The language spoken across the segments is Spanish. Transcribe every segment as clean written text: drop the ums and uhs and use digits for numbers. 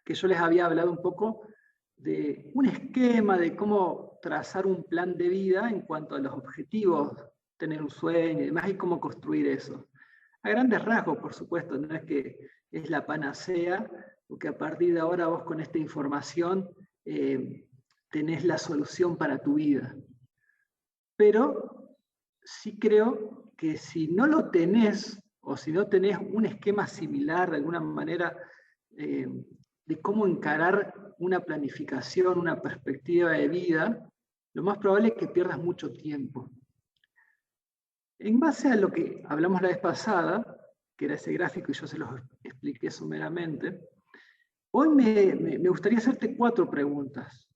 que yo les había hablado un poco de un esquema de cómo trazar un plan de vida en cuanto a los objetivos, tener un sueño y demás, y cómo construir eso. A grandes rasgos, por supuesto, no es que es la panacea, porque a partir de ahora vos con esta información tenés la solución para tu vida. Pero sí creo que si no lo tenés, o si no tenés un esquema similar de alguna manera de cómo encarar una planificación, una perspectiva de vida, lo más probable es que pierdas mucho tiempo. En base a lo que hablamos la vez pasada, que era ese gráfico y yo se los expliqué someramente, hoy me gustaría hacerte 4 preguntas,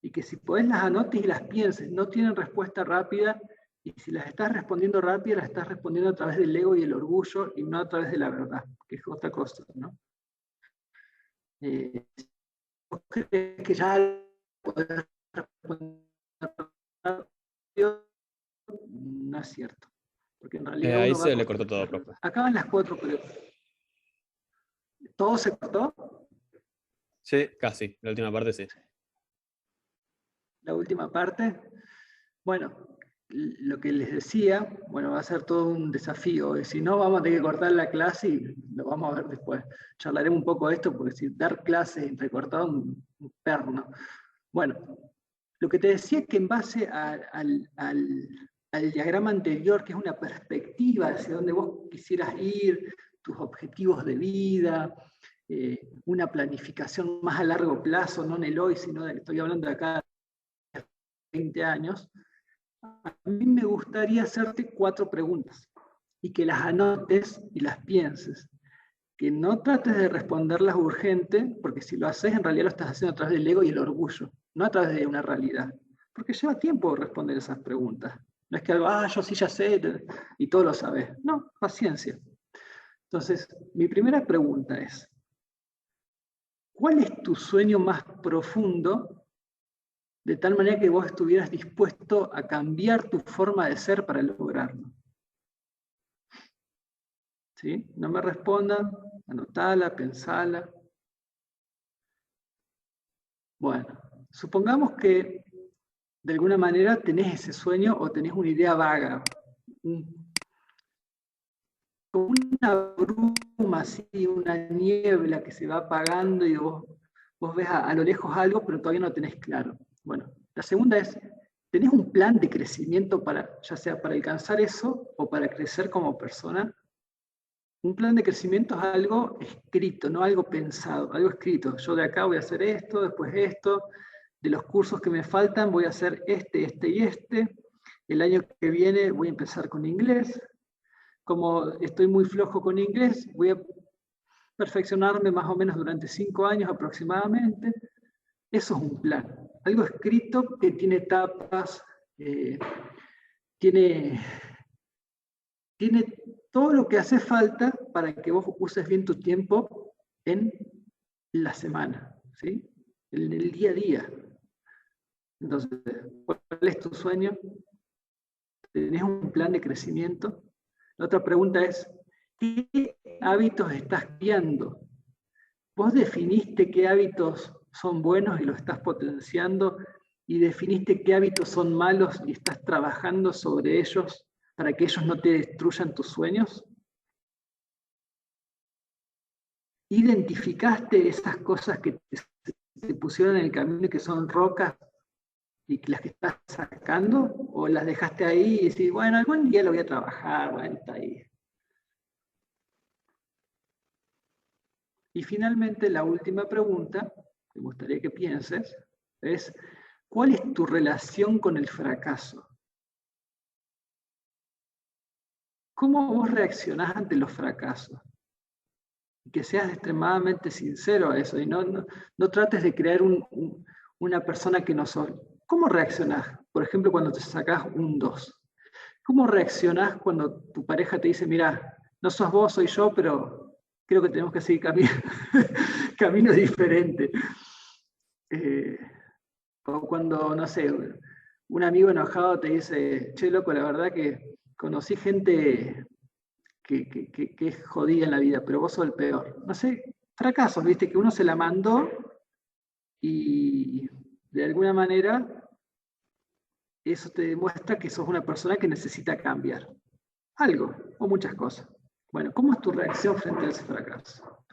y que si podés las anotes y las pienses. No tienen respuesta rápida, y si las estás respondiendo rápida, las estás respondiendo a través del ego y el orgullo, y no a través de la verdad, que es otra cosa, ¿no? ¿Vos crees que ya podés responder rápido? No es cierto, porque en realidad Ahí uno va se le cortó todo, construyendo. profe. Acaban las 4 preguntas. ¿Todo se cortó? Sí, casi. La última parte sí. La última parte. Bueno, lo que les decía, bueno, va a ser todo un desafío. Si no, vamos a tener que cortar la clase y lo vamos a ver después. Charlaremos un poco de esto, porque si dar clases recortado un perno. Bueno, lo que te decía es que en base al diagrama anterior, que es una perspectiva hacia donde vos quisieras ir, tus objetivos de vida, una planificación más a largo plazo, no en el hoy, sino estoy hablando de acá 20 años, a mí me gustaría hacerte 4 preguntas y que las anotes y las pienses. Que no trates de responderlas urgente, porque si lo haces en realidad lo estás haciendo a través del ego y el orgullo, no a través de una realidad. Porque lleva tiempo responder esas preguntas. No es que algo, yo sí ya sé y todo lo sabes. No, paciencia. Entonces, mi primera pregunta es, ¿cuál es tu sueño más profundo de tal manera que vos estuvieras dispuesto a cambiar tu forma de ser para lograrlo? ¿Sí? No me respondan, anotala, pensala. Bueno, supongamos que de alguna manera tenés ese sueño o tenés una idea vaga, como una bruma así, una niebla que se va apagando y vos ves a lo lejos algo, pero todavía no tenés claro. Bueno, la segunda es, ¿tenés un plan de crecimiento para, ya sea para alcanzar eso o para crecer como persona? Un plan de crecimiento es algo escrito, no algo pensado, algo escrito. Yo de acá voy a hacer esto, después esto, de los cursos que me faltan voy a hacer este y este. El año que viene voy a empezar con inglés. Como estoy muy flojo con inglés, voy a perfeccionarme más o menos durante 5 años aproximadamente. Eso es un plan. Algo escrito que tiene etapas, tiene todo lo que hace falta para que vos uses bien tu tiempo en la semana, ¿sí? En el día a día. Entonces, ¿cuál es tu sueño? ¿Tenés un plan de crecimiento? La otra pregunta es, ¿qué hábitos estás guiando? ¿Vos definiste qué hábitos son buenos y los estás potenciando? ¿Y definiste qué hábitos son malos y estás trabajando sobre ellos para que ellos no te destruyan tus sueños? ¿Identificaste esas cosas que te pusieron en el camino y que son rocas y las que estás sacando? ¿O las dejaste ahí y decís, bueno, algún día lo voy a trabajar, bueno, está ahí? Y finalmente, la última pregunta, que me gustaría que pienses, es, ¿cuál es tu relación con el fracaso? ¿Cómo vos reaccionás ante los fracasos? Y que seas extremadamente sincero a eso, y no trates de crear una persona que no sos. ¿Cómo reaccionás? Por ejemplo, cuando te sacás un 2. ¿Cómo reaccionás cuando tu pareja te dice, mira, no sos vos, soy yo, pero creo que tenemos que seguir caminos diferentes? O cuando, no sé, un amigo enojado te dice, che, loco, la verdad que conocí gente que es jodida en la vida, pero vos sos el peor. No sé, fracasos, viste, que uno se la mandó y de alguna manera eso te demuestra que sos una persona que necesita cambiar algo o muchas cosas. Bueno, ¿cómo es tu reacción frente a ese fracaso?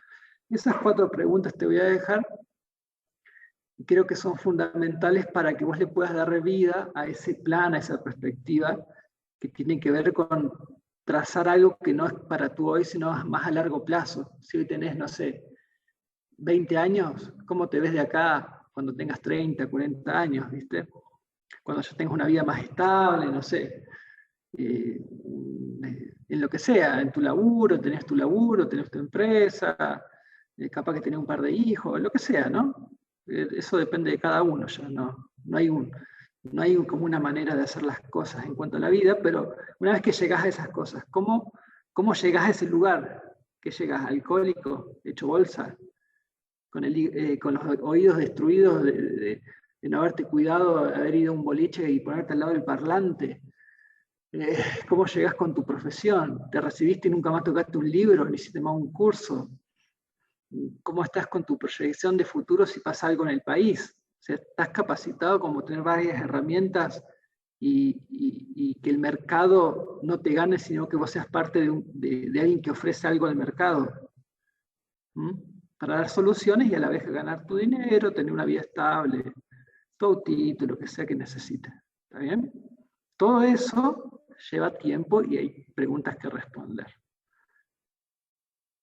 Esas 4 preguntas te voy a dejar y creo que son fundamentales para que vos le puedas dar vida a ese plan, a esa perspectiva que tiene que ver con trazar algo que no es para tú hoy, sino más a largo plazo. Si hoy tenés, no sé, 20 años, ¿cómo te ves de acá cuando tengas 30, 40 años, viste? Cuando ya tengas una vida más estable, no sé, en lo que sea, en tu laburo, tenés tu empresa, capaz que tenés un par de hijos, lo que sea, ¿no? Eso depende de cada uno ya, no hay como una manera de hacer las cosas en cuanto a la vida, pero una vez que llegás a esas cosas, ¿cómo llegás a ese lugar? ¿Que llegás alcohólico, hecho bolsa, con los oídos destruidos de no haberte cuidado, haber ido a un boliche y ponerte al lado del parlante? ¿Cómo llegás con tu profesión? ¿Te recibiste y nunca más tocaste un libro, ni hiciste más un curso? ¿Cómo estás con tu proyección de futuro si pasa algo en el país? O sea, ¿estás capacitado como tener varias herramientas y que el mercado no te gane, sino que vos seas parte de alguien que ofrece algo al mercado? ¿Mm? Para dar soluciones y a la vez ganar tu dinero, tener una vida estable, tu autito, lo que sea que necesites. ¿Está bien? Todo eso lleva tiempo y hay preguntas que responder.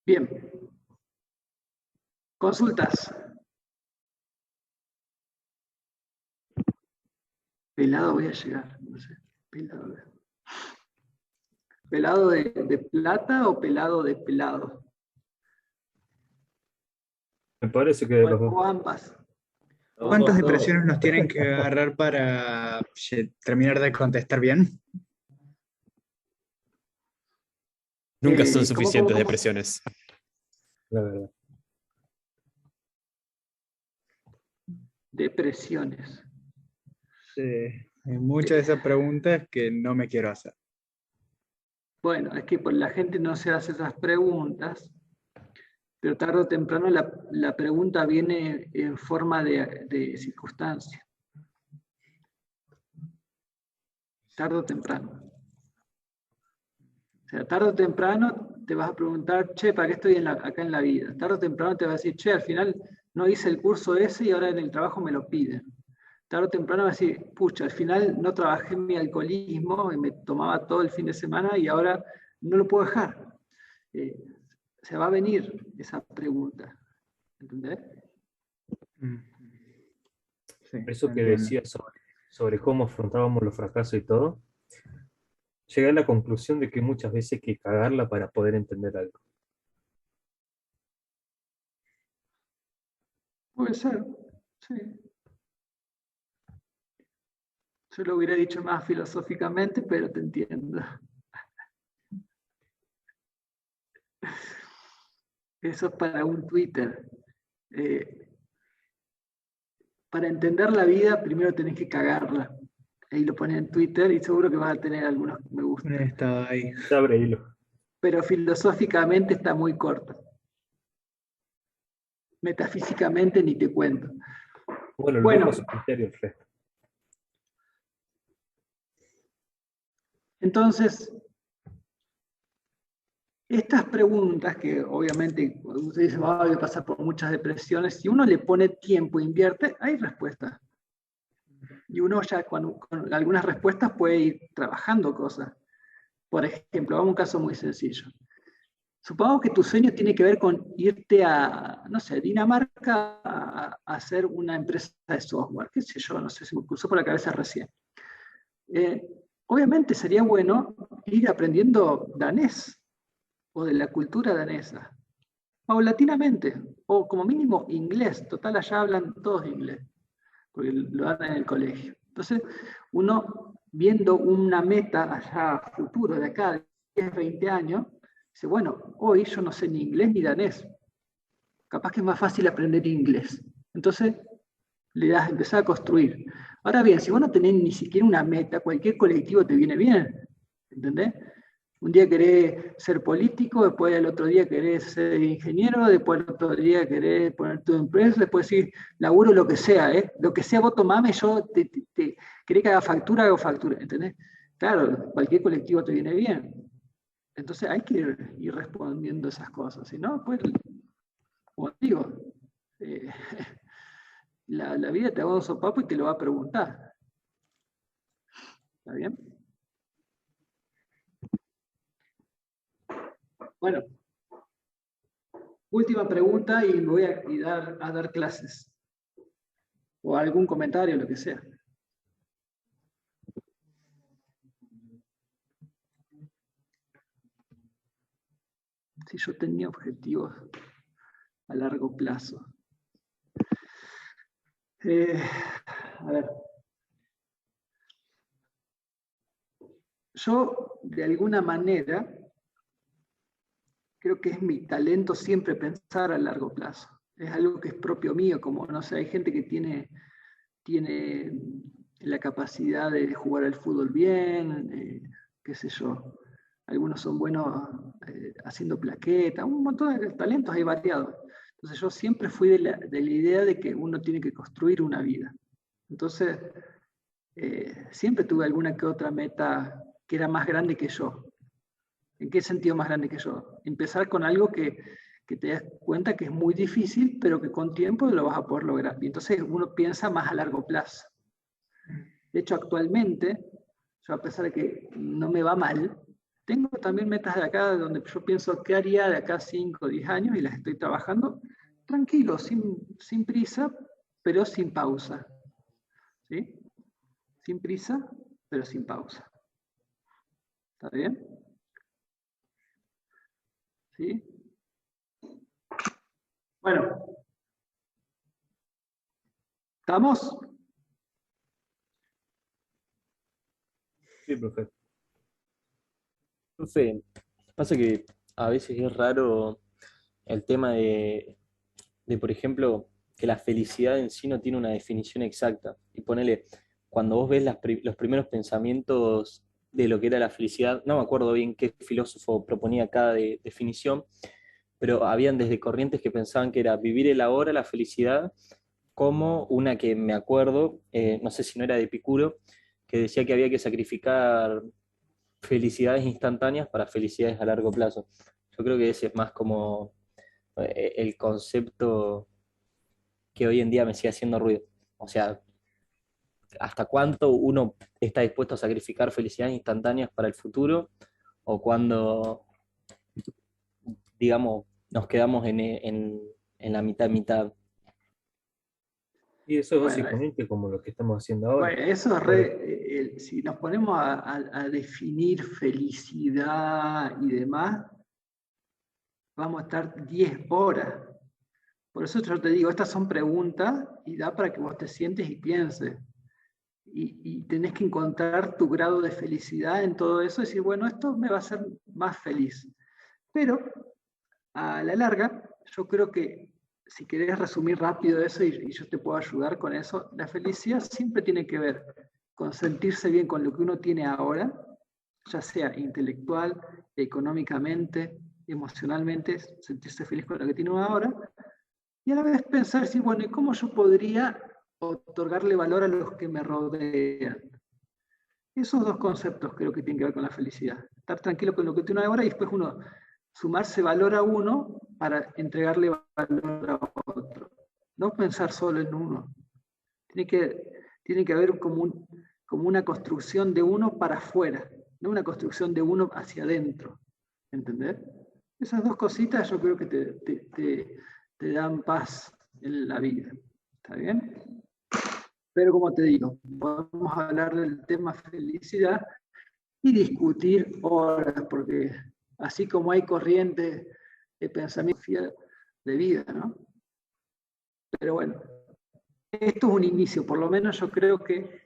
Bien. Consultas. Pelado voy a llegar, no sé. ¿Pelado de plata o pelado de pelado? Me parece que de los dos. O ambas. ¿Cuántas depresiones nos tienen que agarrar para terminar de contestar bien? Nunca son ¿cómo? suficientes depresiones. La verdad. Depresiones. Sí, hay muchas de esas preguntas que no me quiero hacer. Bueno, es que la gente no se hace esas preguntas, pero tarde o temprano la pregunta viene en forma de circunstancia. Tarde o temprano. O sea, tarde o temprano te vas a preguntar, che, ¿para qué estoy acá en la vida? Tarde o temprano te vas a decir, che, al final no hice el curso ese y ahora en el trabajo me lo piden. Tarde o temprano vas a decir, pucha, al final no trabajé en mi alcoholismo y me tomaba todo el fin de semana y ahora no lo puedo dejar. Se va a venir esa pregunta. ¿Entendés? Sí, Eso que entiendo. decías sobre cómo afrontábamos los fracasos y todo, llegué a la conclusión de que muchas veces hay que cagarla para poder entender algo. Puede ser, sí. Yo lo hubiera dicho más filosóficamente, pero te entiendo. Eso es para un Twitter. Para entender la vida, primero tenés que cagarla. Ahí lo pones en Twitter y seguro que vas a tener algunos me gusta. Está ahí. Se abre hilo. Pero filosóficamente está muy corto. Metafísicamente ni te cuento. Bueno, el Bueno. loco es un criterio el resto. Entonces, estas preguntas que obviamente usted dice, voy a pasar por muchas depresiones, si uno le pone tiempo e invierte, hay respuestas. Y uno ya con algunas respuestas puede ir trabajando cosas. Por ejemplo, vamos a un caso muy sencillo. Supongamos que tu sueño tiene que ver con irte a, no sé, Dinamarca a hacer una empresa de software, qué sé yo, no sé, se me cruzó por la cabeza recién. Obviamente sería bueno ir aprendiendo danés o de la cultura danesa, paulatinamente, o como mínimo inglés, total allá hablan todos inglés, porque lo dan en el colegio. Entonces, uno viendo una meta allá a futuro, de acá, 10, 20 años, dice, bueno, hoy yo no sé ni inglés ni danés, capaz que es más fácil aprender inglés. Entonces, le das a empezar a construir. Ahora bien, si vos no tenés ni siquiera una meta, cualquier colectivo te viene bien, ¿entendés? Un día querés ser político, después el otro día querés ser ingeniero, después el otro día querés poner tu empresa, después decir, laburo lo que sea, lo que sea vos tomame, yo querés que haga factura, hago factura, ¿entendés? Claro, cualquier colectivo te viene bien. Entonces hay que ir respondiendo esas cosas, si no, pues, como digo, la vida te va a dar un sopapo y te lo va a preguntar. ¿Está bien? Bueno, última pregunta y me voy a dar clases. O algún comentario, lo que sea. Si yo tenía objetivos a largo plazo. A ver. Yo, de alguna manera, creo que es mi talento siempre pensar a largo plazo. Es algo que es propio mío, como, no sé, hay gente que tiene la capacidad de jugar al fútbol bien, qué sé yo. Algunos son buenos haciendo plaquetas, un montón de talentos hay variados. Entonces yo siempre fui de la idea de que uno tiene que construir una vida. Entonces, siempre tuve alguna que otra meta que era más grande que yo. ¿En qué sentido más grande que yo? Empezar con algo que te das cuenta que es muy difícil, pero que con tiempo lo vas a poder lograr. Y entonces uno piensa más a largo plazo. De hecho, actualmente, yo a pesar de que no me va mal, tengo también metas de acá donde yo pienso qué haría de acá 5 o 10 años y las estoy trabajando tranquilo, sin prisa, pero sin pausa. ¿Sí? Sin prisa, pero sin pausa. ¿Está bien? ¿Sí? Bueno. ¿Estamos? Sí, profe. Profe, pasa que a veces es raro el tema por ejemplo, que la felicidad en sí no tiene una definición exacta. Y ponele, cuando vos ves los primeros pensamientos de lo que era la felicidad, no me acuerdo bien qué filósofo proponía cada definición, pero habían desde corrientes que pensaban que era vivir el ahora, la felicidad, como una que me acuerdo, no sé si no era de Epicuro, que decía que había que sacrificar felicidades instantáneas para felicidades a largo plazo. Yo creo que ese es más como el concepto que hoy en día me sigue haciendo ruido. O sea, ¿hasta cuánto uno está dispuesto a sacrificar felicidades instantáneas para el futuro? O cuando, digamos, nos quedamos en la mitad. Y eso es Bueno, básicamente como lo que estamos haciendo ahora. bueno, eso es si nos ponemos a definir felicidad y demás, vamos a estar 10 horas. Por eso yo te digo, estas son preguntas y da para que vos te sientes y pienses. Y tenés que encontrar tu grado de felicidad en todo eso y decir, bueno, esto me va a hacer más feliz. Pero a la larga, yo creo que si querés resumir rápido eso y yo te puedo ayudar con eso, la felicidad siempre tiene que ver con sentirse bien con lo que uno tiene ahora, ya sea intelectual, económicamente, emocionalmente, sentirse feliz con lo que tiene uno ahora, y a la vez pensar, sí, bueno, ¿y cómo yo podría otorgarle valor a los que me rodean? Esos dos conceptos creo que tienen que ver con la felicidad. Estar tranquilo con lo que tiene uno ahora y después uno sumarse valor a uno para entregarle valor a otro. No pensar solo en uno. Tiene que haber como una construcción de uno para afuera, no una construcción de uno hacia adentro. ¿Entendés? Esas dos cositas yo creo que te dan paz en la vida. ¿Está bien? Pero como te digo, podemos hablar del tema felicidad y discutir horas, porque así como hay corrientes de pensamiento de vida, ¿no? Pero bueno, esto es un inicio, por lo menos yo creo que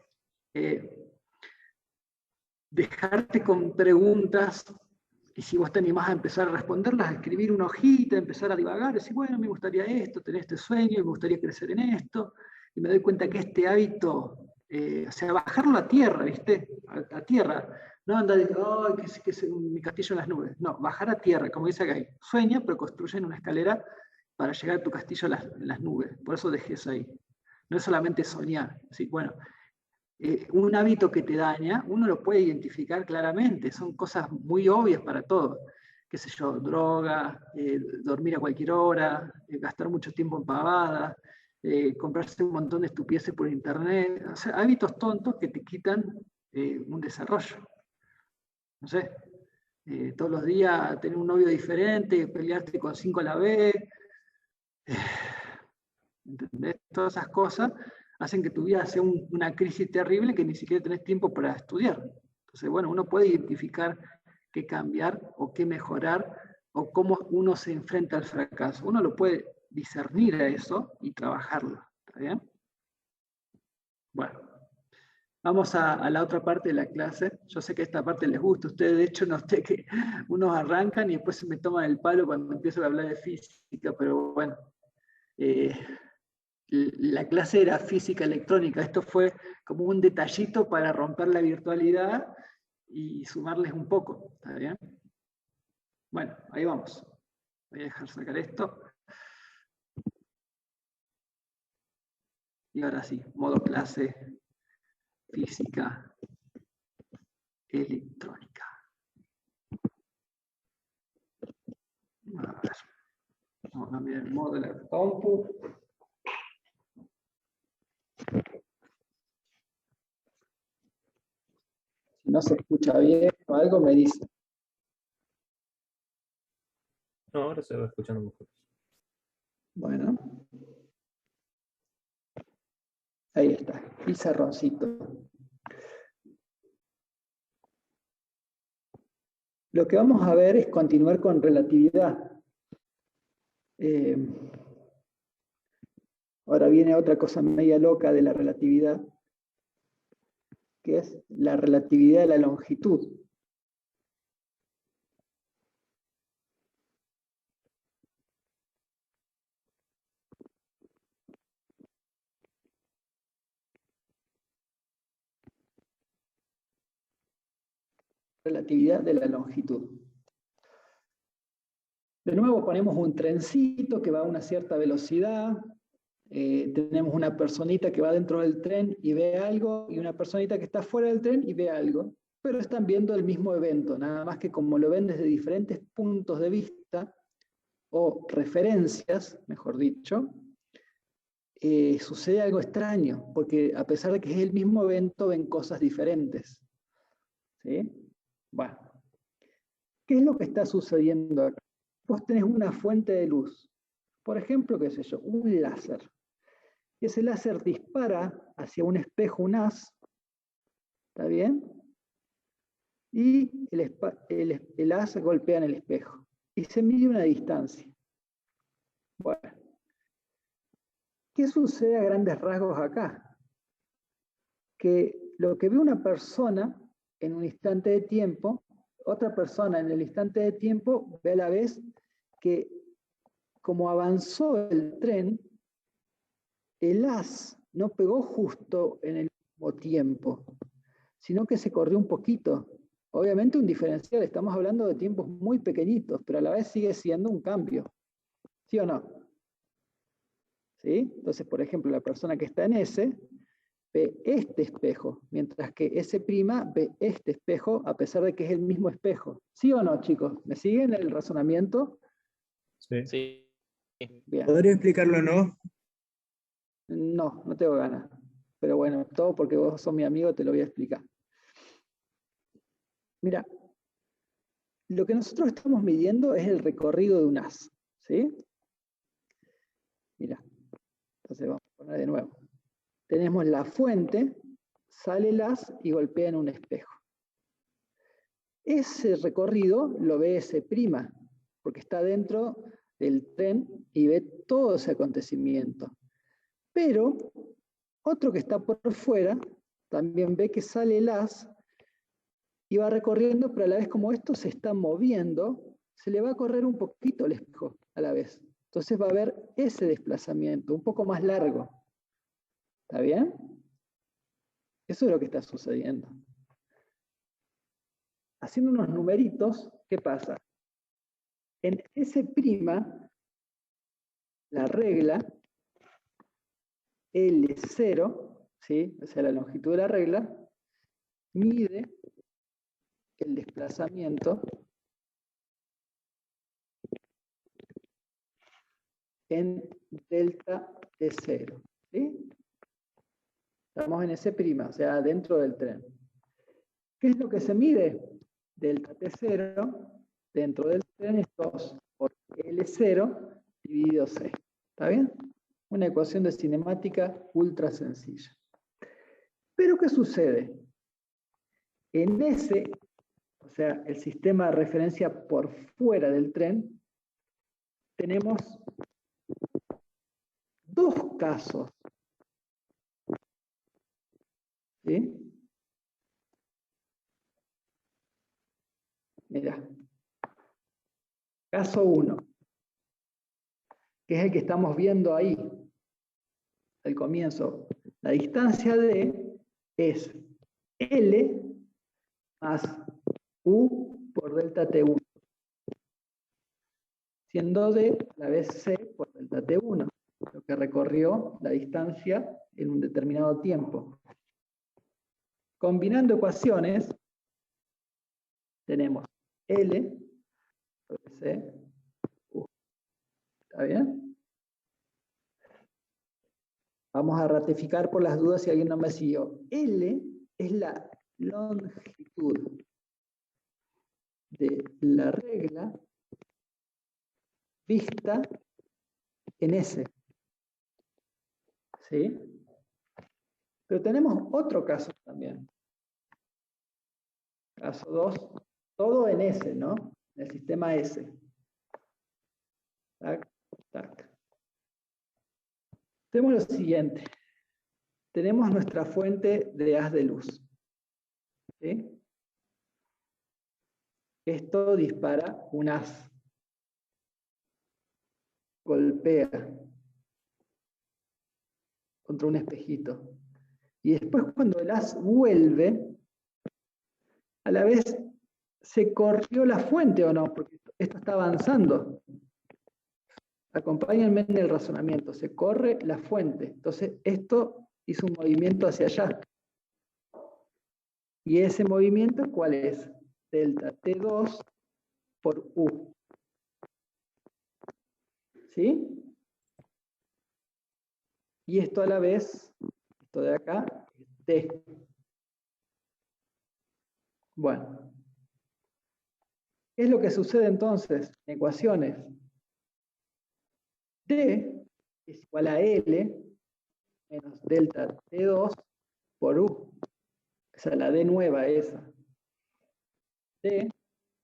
dejarte con preguntas, y si vos te animás a empezar a responderlas, a escribir una hojita, empezar a divagar, decir, bueno, me gustaría esto, tener este sueño, me gustaría crecer en esto, y me doy cuenta que este hábito, o sea, bajarlo a tierra, ¿viste? A tierra, No andar diciendo, "Ay, mi castillo en las nubes". No, bajar a tierra, como dice acá. Sueña, pero construye una escalera para llegar a tu castillo en las nubes. Por eso dejé eso ahí. No es solamente soñar. ¿Sí? Bueno, un hábito que te daña, uno lo puede identificar claramente. Son cosas muy obvias para todos. Qué sé yo, droga, dormir a cualquier hora, gastar mucho tiempo en pavadas, comprarse un montón de estupideces por internet. O sea, hábitos tontos que te quitan un desarrollo. No sé, todos los días tener un novio diferente, pelearte con 5 a la vez. ¿Entendés? Todas esas cosas hacen que tu vida sea una crisis terrible que ni siquiera tenés tiempo para estudiar. Entonces, bueno, uno puede identificar qué cambiar o qué mejorar o cómo uno se enfrenta al fracaso. Uno lo puede discernir a eso y trabajarlo. ¿Está bien? Bueno, vamos a la otra parte de la clase. Yo sé que esta parte les gusta a ustedes. De hecho, noté que unos arrancan y después se me toman el palo cuando empiezo a hablar de física, pero bueno. La clase era física electrónica. Esto fue como un detallito para romper la virtualidad y sumarles un poco. ¿Está bien? Bueno, ahí vamos. Voy a dejar sacar esto. Y ahora sí, modo clase física electrónica. A ver. Vamos a cambiar el modo de la compu. Si no se escucha bien o algo, me dice. No, ahora se va escuchando mejor. Bueno. Ahí está, pizarroncito. Lo que vamos a ver es continuar con relatividad. Ahora viene otra cosa media loca de la relatividad, que es la relatividad de la longitud. Relatividad de la longitud. De nuevo ponemos un trencito que va a una cierta velocidad. Tenemos una personita que va dentro del tren y ve algo, y una personita que está fuera del tren y ve algo. Pero están viendo el mismo evento, nada más que como lo ven desde diferentes puntos de vista, o referencias, mejor dicho, sucede algo extraño, porque a pesar de que es el mismo evento, ven cosas diferentes. ¿Sí? Bueno, ¿qué es lo que está sucediendo acá? Vos tenés una fuente de luz, por ejemplo, qué sé yo, un láser. Ese láser dispara hacia un espejo, un haz, ¿está bien? Y el haz golpea en el espejo. Y se mide una distancia. Bueno, ¿qué sucede a grandes rasgos acá? Que lo que ve una persona en un instante de tiempo, otra persona en el instante de tiempo ve a la vez que como avanzó el tren, el haz no pegó justo en el mismo tiempo, sino que se corrió un poquito. Obviamente un diferencial, estamos hablando de tiempos muy pequeñitos, pero a la vez sigue siendo un cambio. ¿Sí o no? ¿Sí? Entonces, por ejemplo, la persona que está en S ve este espejo, mientras que S' ve este espejo, a pesar de que es el mismo espejo. ¿Sí o no, chicos? ¿Me siguen el razonamiento? Sí. Sí. Bien. ¿Podría explicarlo, no? No, no tengo ganas. Pero bueno, todo porque vos sos mi amigo, te lo voy a explicar. Mira, lo que nosotros estamos midiendo es el recorrido de un haz. ¿Sí? Mira, entonces vamos a poner de nuevo. Tenemos la fuente, sale el haz y golpea en un espejo. Ese recorrido lo ve S', porque está dentro del tren y ve todo ese acontecimiento. Pero otro que está por fuera también ve que sale el haz y va recorriendo, pero a la vez como esto se está moviendo, se le va a correr un poquito el espejo a la vez. Entonces va a haber ese desplazamiento, un poco más largo. ¿Está bien? Eso es lo que está sucediendo. haciendo unos numeritos, ¿qué pasa? En S', la regla L0, ¿sí? O sea, la longitud de la regla, mide el desplazamiento en delta T0, ¿sí? Estamos en S', o sea, dentro del tren. ¿Qué es lo que se mide? Delta T0 dentro del tren es 2 por L0 dividido C. ¿Está bien? Una ecuación de cinemática ultra sencilla. Pero ¿qué sucede? En ese, o sea, el sistema de referencia por fuera del tren, tenemos dos casos. ¿Sí? Mira. Caso 1, que es el que estamos viendo ahí, al comienzo. La distancia D es L más U por delta T1, siendo D a la vez C por delta T1, lo que recorrió la distancia en un determinado tiempo. Combinando ecuaciones, tenemos L sobre C, U. ¿Está bien? Vamos a ratificar por las dudas si alguien no me siguió. L es la longitud de la regla vista en S. ¿Sí? Pero tenemos otro caso también. Caso 2, todo en S, ¿no? En el sistema S. Tac, tac. Tenemos lo siguiente. Tenemos nuestra fuente de haz de luz. ¿Sí? Esto dispara un haz. Golpea contra un espejito. Y después cuando el haz vuelve, a la vez se corrió la fuente o no, porque esto está avanzando. Acompáñenme en el razonamiento. Se corre la fuente. Entonces esto hizo un movimiento hacia allá. ¿Y ese movimiento cuál es? Delta T2 por U. ¿Sí? Y esto a la vez, esto de acá, es T. Bueno. ¿Qué es lo que sucede entonces en ecuaciones? D es igual a L menos delta T2 por U. Esa es la D nueva, esa. D,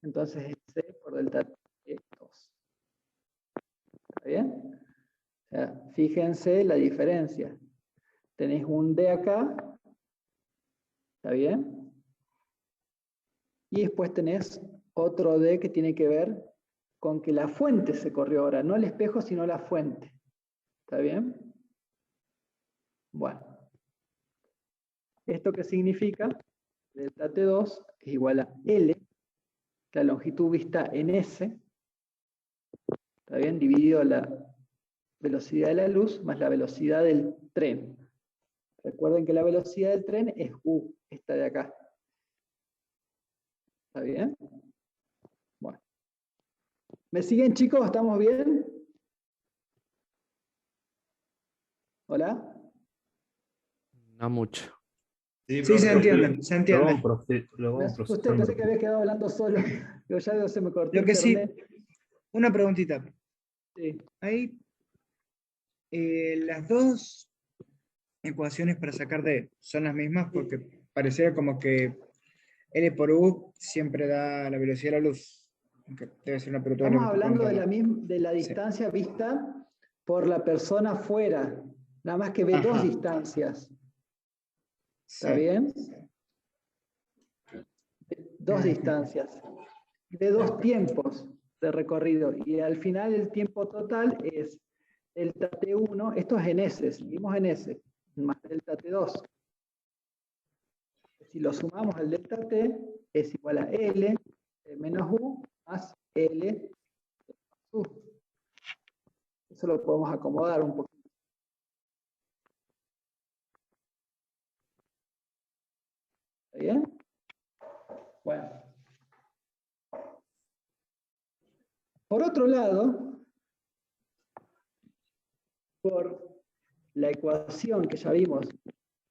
entonces es C por delta T2. ¿Está bien? O sea, fíjense la diferencia. Tenéis un D acá, ¿está bien? Y después tenés otro D que tiene que ver con que la fuente se corrió ahora, no el espejo, sino la fuente. ¿Está bien? Bueno. ¿Esto qué significa? Delta T2 es igual a L, la longitud vista en S, ¿está bien? Dividido la velocidad de la luz más la velocidad del tren. Recuerden que la velocidad del tren es U, esta de acá. ¿Está bien? Bueno. ¿Me siguen, chicos? ¿Estamos bien? ¿Hola? No mucho. Sí, se entiende, se Lo entiende. vamos Me asusté, procesando. pensé que había quedado hablando solo. Pero ya se me cortó Lo que sí, internet. una preguntita. Sí. Hay las dos ecuaciones para sacar D son las mismas porque parecía como que L por U siempre da la velocidad de la luz. Aunque debe ser una pregunta Estamos hablando de la, más. de la distancia vista por la persona afuera. Nada más que ve dos Ajá. distancias. ¿Está Sí. bien? Dos distancias. De dos tiempos de recorrido. Y al final el tiempo total es delta T1. Esto es en S. Seguimos en S. Más delta T2. si lo sumamos al delta t, es igual a L menos U más L más U. Eso lo podemos acomodar un poquito. ¿Está bien? Bueno. Por otro lado, por la ecuación que ya vimos,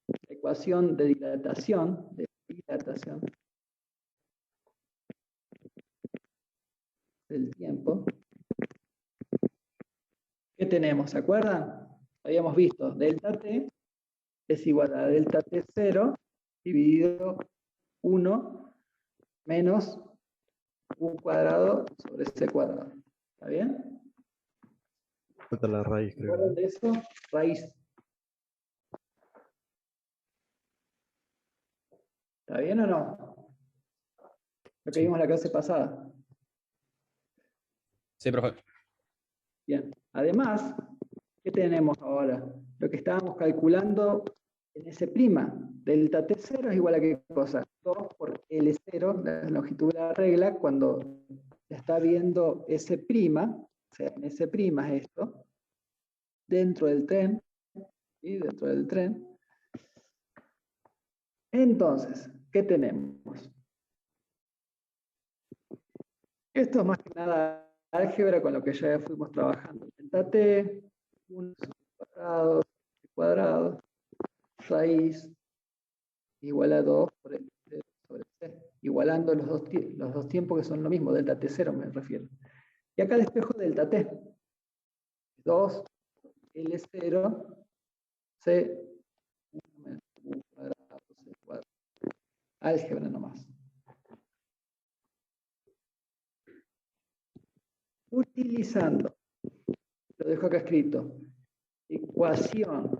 la ecuación de dilatación del tiempo, ¿qué tenemos? ¿Se acuerdan? Habíamos visto delta t es igual a delta t0 dividido 1 menos u cuadrado sobre c cuadrado. ¿Está bien? Falta la raíz, ¿Se acuerdan creo. de eso? Raíz. ¿Está bien o no? Lo que Sí. vimos la clase pasada. Sí, profe. Bien. Además, ¿qué tenemos ahora? Lo que estábamos calculando en S', delta T0 es igual a ¿qué cosa? 2 por L0, la longitud de la regla, cuando se está viendo S', o sea, en S' es esto, dentro del tren, ¿sí? Dentro del tren. Entonces, ¿qué tenemos? Esto es más que nada álgebra con lo que ya fuimos trabajando. Delta T, 1 cuadrado, cuadrado, raíz igual a 2 por el T sobre C, igualando los dos tiempos que son lo mismo, delta T0 me refiero. Y acá despejo delta T. 2 L0 C cuadrado, C cuadrado. Álgebra nomás. Utilizando, lo dejo acá escrito, ecuación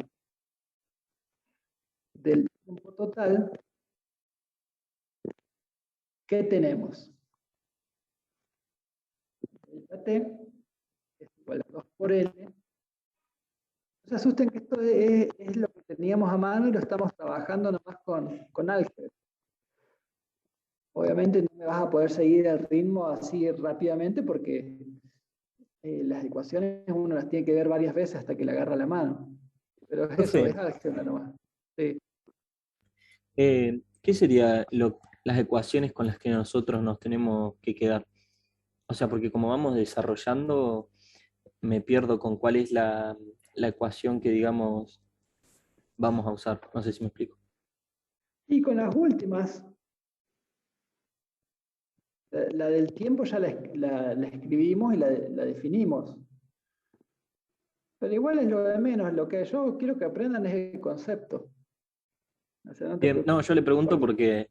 del tiempo total, ¿qué tenemos? Delta T es igual a 2 por L. No se asusten que esto es lo que teníamos a mano y lo estamos trabajando nomás con álgebra. Obviamente no me vas a poder seguir el ritmo así rápidamente porque las ecuaciones uno las tiene que ver varias veces hasta que le agarra la mano. Pero es eso, Profe. es álgebra nomás. Sí. ¿Qué serían las ecuaciones con las que nosotros nos tenemos que quedar? O sea, porque como vamos desarrollando, me pierdo con cuál es la ecuación que, digamos, vamos a usar. No sé si me explico. Y con las últimas, la del tiempo ya la escribimos y la definimos. Pero igual es lo de menos, lo que yo quiero que aprendan es el concepto. O sea, no te Bien, no, yo le preocupes. pregunto porque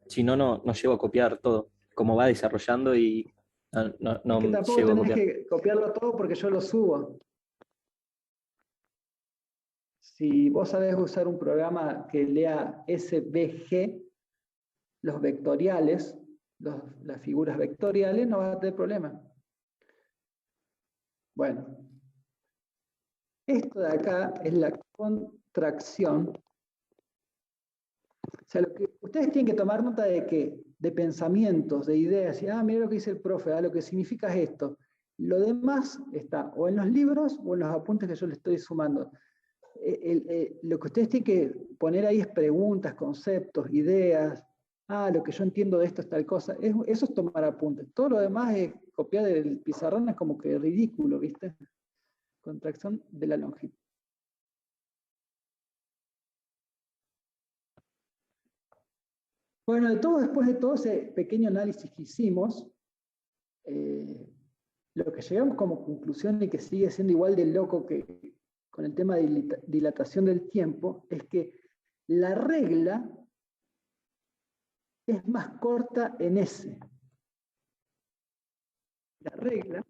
si no, no llego a copiar todo. Como va desarrollando y Es que no tampoco llego a tenés copiar. que copiarlo todo porque yo lo subo. Si vos sabés usar un programa que lea SVG, los vectoriales, las figuras vectoriales, no vas a tener problema. Bueno, esto de acá es la contracción. O sea, lo que ustedes tienen que tomar nota de que, de pensamientos, de ideas, y mira lo que dice el profe, lo que significa es esto. Lo demás está o en los libros o en los apuntes que yo le estoy sumando. Lo que ustedes tienen que poner ahí es preguntas, conceptos, ideas. Lo que yo entiendo de esto es tal cosa. Eso es tomar apuntes. Todo lo demás es copiar del pizarrón, es como que ridículo, ¿viste? Contracción de la longitud. Bueno, después de todo ese pequeño análisis que hicimos, lo que llegamos como conclusión y que sigue siendo igual de loco que con el tema de dilatación del tiempo, es que la regla es más corta en S. La regla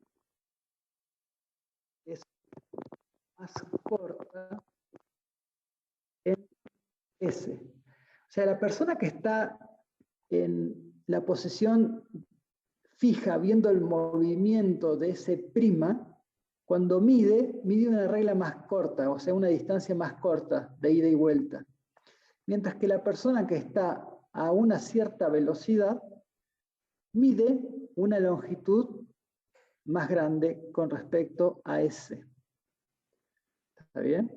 es más corta en S. O sea, la persona que está en la posición fija, viendo el movimiento de ese prima, cuando mide una regla más corta, o sea, una distancia más corta de ida y vuelta. mientras que la persona que está a una cierta velocidad mide una longitud más grande con respecto a S. ¿Está bien?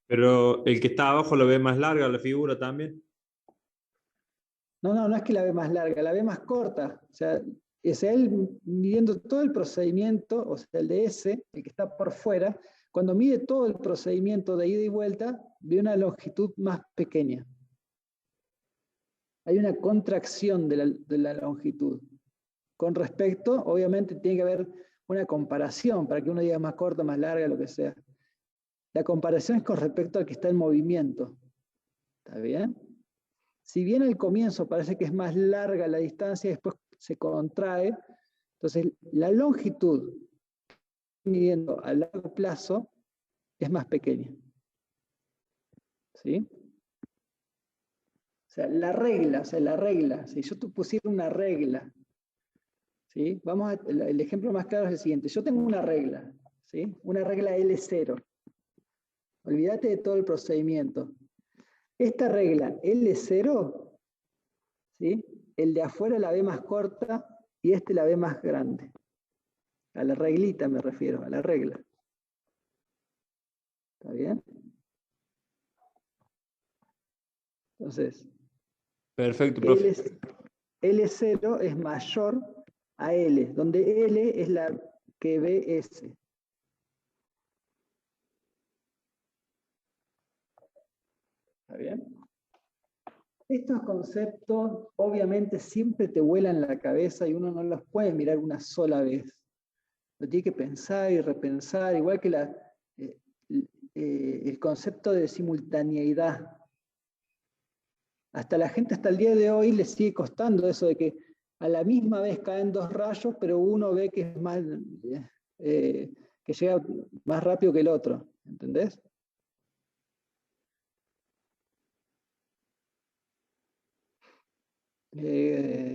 Pero el que está abajo lo ve más larga la figura también. No es que la ve más larga, la ve más corta. O sea, es él midiendo todo el procedimiento, o sea, el de S, el que está por fuera, cuando mide todo el procedimiento de ida y vuelta, ve una longitud más pequeña. Hay una contracción de la longitud. Con respecto, obviamente tiene que haber una comparación para que uno diga más corta, más larga, lo que sea. La comparación es con respecto al que está en movimiento. ¿Está bien? Si bien al comienzo parece que es más larga la distancia, después se contrae, entonces la longitud midiendo a largo plazo es más pequeña. ¿Sí? O sea, la regla, si yo te pusiera una regla, ¿sí? El ejemplo más claro es el siguiente. Yo tengo una regla, ¿sí? Una regla L0. Olvídate de todo el procedimiento. Esta regla L0, ¿sí? El de afuera la ve más corta y este la ve más grande. A la reglita me refiero, a la regla. ¿Está bien? Entonces, Perfecto, profe. L0 es mayor a L, donde L es la que ve S. ¿Está bien? Estos conceptos obviamente siempre te vuelan la cabeza y uno no los puede mirar una sola vez. Lo tiene que pensar y repensar, igual que el concepto de simultaneidad. Hasta la gente hasta el día de hoy le sigue costando eso de que a la misma vez caen dos rayos, pero uno ve que es más, que llega más rápido que el otro. ¿Entendés?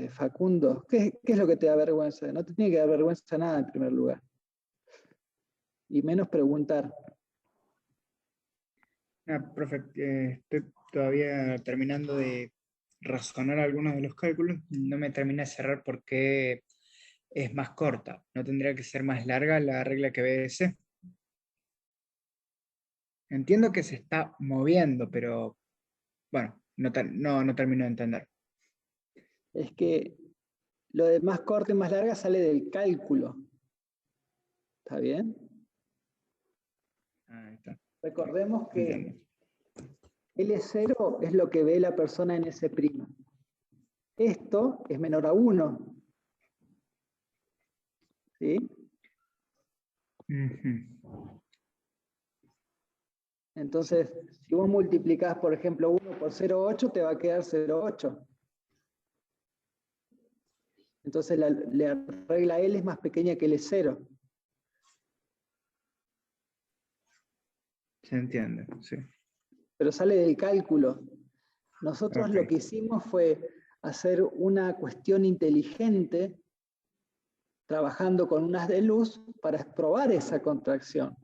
Facundo, ¿qué es lo que te da vergüenza? No te tiene que dar vergüenza nada en primer lugar. Y menos preguntar. Profe, estoy todavía terminando de razonar algunos de los cálculos. No me termina de cerrar por qué es más corta. ¿No tendría que ser más larga la regla que BS? Entiendo que se está moviendo, pero bueno, no termino de entender. Es que lo de más corta y más larga sale del cálculo. ¿Está bien? Ahí está. Recordemos que Entiendo. L0 es lo que ve la persona en S'. Esto es menor a 1. ¿Sí? Ujú. Entonces, si vos multiplicás, por ejemplo, 1 por 0,8, te va a quedar 0,8. Entonces, la regla L es más pequeña que L0. Se entiende, sí. Pero sale del cálculo. Nosotros Ok. lo que hicimos fue hacer una cuestión inteligente, trabajando con unas de luz, para probar esa contracción.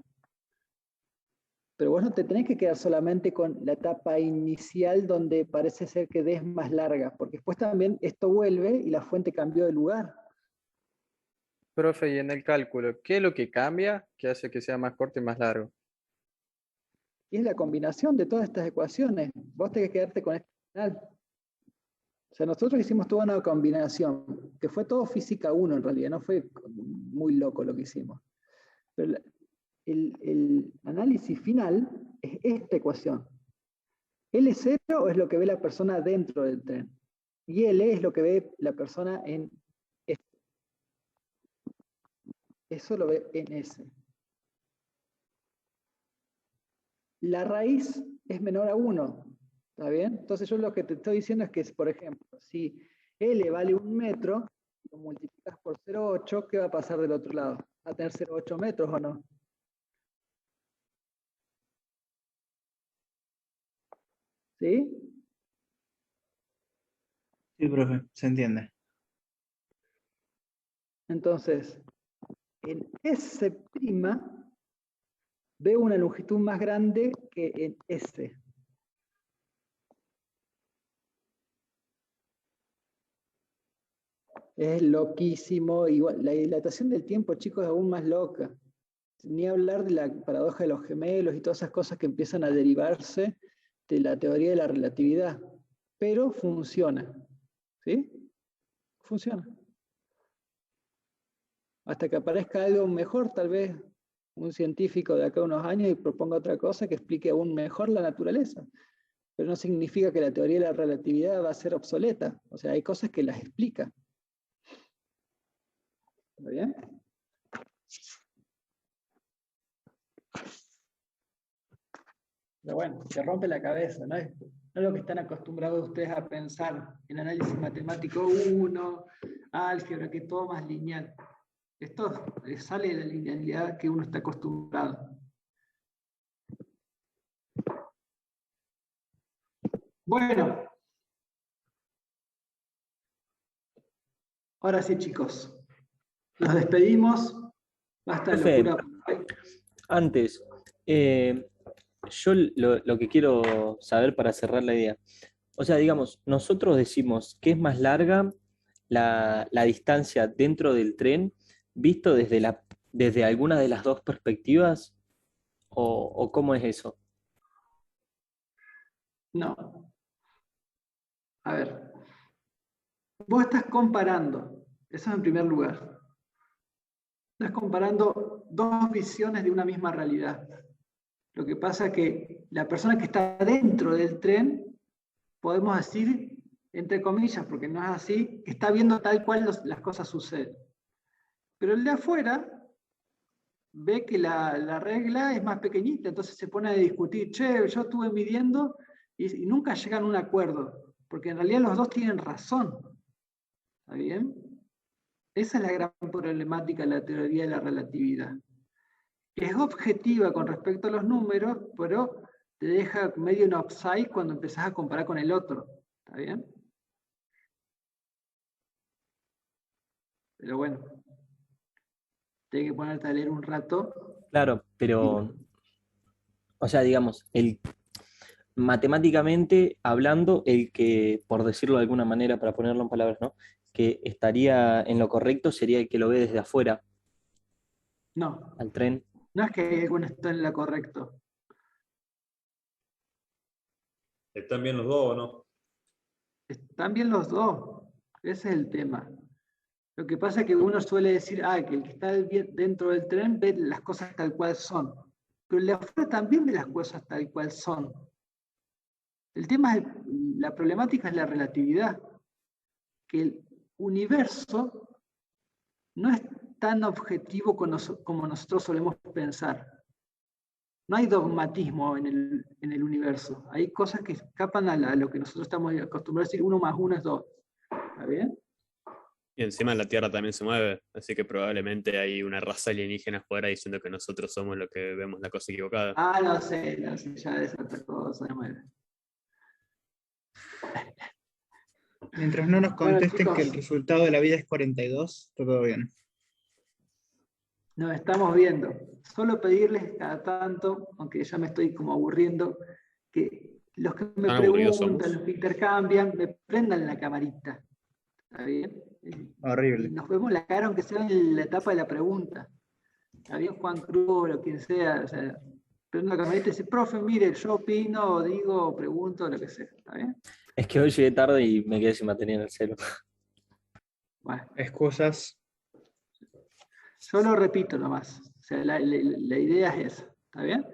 Pero vos no te tenés que quedar solamente con la etapa inicial donde parece ser que D es más larga, porque después también esto vuelve y la fuente cambió de lugar. Profe, y en el cálculo, ¿qué es lo que cambia que hace que sea más corto y más largo? Y es la combinación de todas estas ecuaciones. Vos tenés que quedarte con este final. O sea, nosotros hicimos toda una combinación, que fue todo física 1 en realidad, no fue muy loco lo que hicimos. Pero el análisis final es esta ecuación. L0 es lo que ve la persona dentro del tren. Y L es lo que ve la persona en S. Eso lo ve en S. La raíz es menor a 1. ¿Está bien? Entonces yo lo que te estoy diciendo es que, por ejemplo, si L vale 1 metro, lo multiplicas por 0,8, ¿qué va a pasar del otro lado? ¿Va a tener 0,8 metros o no? ¿Sí? Sí, profe, se entiende. Entonces, en S' veo una longitud más grande que en S. Es loquísimo. Igual, la dilatación del tiempo, chicos, es aún más loca. Ni hablar de la paradoja de los gemelos y todas esas cosas que empiezan a derivarse de la teoría de la relatividad. Pero funciona. ¿Sí? Funciona. Hasta que aparezca algo mejor, tal vez un científico de acá a unos años y proponga otra cosa que explique aún mejor la naturaleza. Pero no significa que la teoría de la relatividad va a ser obsoleta. O sea, hay cosas que las explica. ¿Está bien? Pero bueno, se rompe la cabeza, ¿no? No es lo que están acostumbrados ustedes a pensar en análisis matemático 1, álgebra, que todo más lineal. Esto sale de la linealidad que uno está acostumbrado. Bueno. Ahora sí, chicos. Nos despedimos. Basta de locura. Antes, yo lo que quiero saber para cerrar la idea. O sea, digamos, nosotros decimos que es más larga la distancia dentro del tren, visto desde alguna de las dos perspectivas, o cómo es eso. No. A ver. Vos estás comparando, eso en primer lugar. Estás comparando dos visiones de una misma realidad. Lo que pasa es que la persona que está dentro del tren, podemos decir, entre comillas, porque no es así, que está viendo tal cual las cosas suceden. Pero el de afuera ve que la regla es más pequeñita, entonces se pone a discutir, che, yo estuve midiendo y nunca llegan a un acuerdo, porque en realidad los dos tienen razón. ¿Está bien? Esa es la gran problemática de la teoría de la relatividad. Es objetiva con respecto a los números, pero te deja medio en offside cuando empezás a comparar con el otro. ¿Está bien? Pero bueno, tienes que ponerte a leer un rato. Claro, pero, o sea, digamos, matemáticamente hablando, el que, por decirlo de alguna manera, para ponerlo en palabras, ¿no? Que estaría en lo correcto sería el que lo ve desde afuera. No. Al tren. No es que alguno esté en lo correcto. ¿Están bien los dos o no? Están bien los dos. Ese es el tema. Lo que pasa es que uno suele decir, que el que está dentro del tren ve las cosas tal cual son. Pero el de afuera también ve las cosas tal cual son. El tema es, la problemática es la relatividad. Que el universo no es tan objetivo como nosotros solemos pensar. No hay dogmatismo en el universo. Hay cosas que escapan a lo que nosotros estamos acostumbrados a decir 1 más 1 es 2. ¿Está bien? Y encima la Tierra también se mueve, así que probablemente hay una raza alienígena afuera diciendo que nosotros somos los que vemos la cosa equivocada. No sé, ya es otra cosa. Mientras no nos contesten Bueno, chicos, que el resultado de la vida es 42, está todo bien. Nos estamos viendo. Solo pedirles cada tanto, aunque ya me estoy como aburriendo, que los que me preguntan, los que intercambian, me prendan la camarita. ¿Está bien? Horrible. Y nos vemos la cara, aunque sea en la etapa de la pregunta. Está bien, Juan Cruz o quien sea. O sea, prendo la camarita y dice, profe, mire, yo opino, digo, pregunto, lo que sea. ¿Está bien? Es que hoy llegué tarde y me quedé sin batería en el celu. Bueno. Excusas. Yo lo repito nomás. O sea, la idea es esa. ¿Está bien?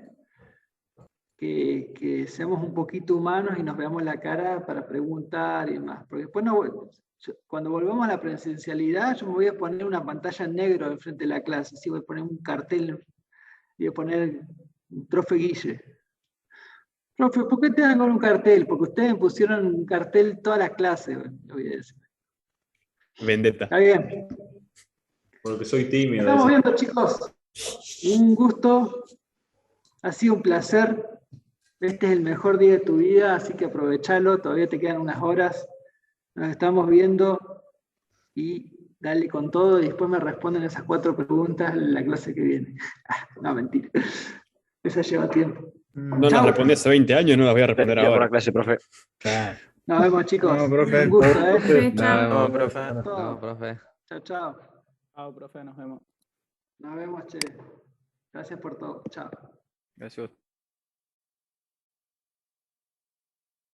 Que seamos un poquito humanos y nos veamos la cara para preguntar y más. Porque después cuando volvamos a la presencialidad, yo me voy a poner una pantalla en negro enfrente de la clase. Sí, voy a poner un cartel y voy a poner profe Guille. Profe, ¿por qué te dan con un cartel? Porque ustedes me pusieron un cartel toda la clase, lo voy a decir. Vendetta. Está bien. Porque soy tímido. Estamos viendo, chicos. Un gusto. Ha sido un placer. Este es el mejor día de tu vida, así que aprovechalo. Todavía te quedan unas horas. Nos estamos viendo y dale con todo. Y después me responden esas 4 preguntas en la clase que viene. No, mentira. Esa lleva tiempo. No las respondí hace 20 años, no las voy a responder ahora. Por la clase, profe. Claro. Nos vemos, chicos. No, profe. Un gusto, ¿eh? Profe, Nos chao. vemos, profe. Todo. No, profe. Chao, chao. Chao, profe, nos vemos. Nos vemos, che. Gracias por todo. Chao. Gracias.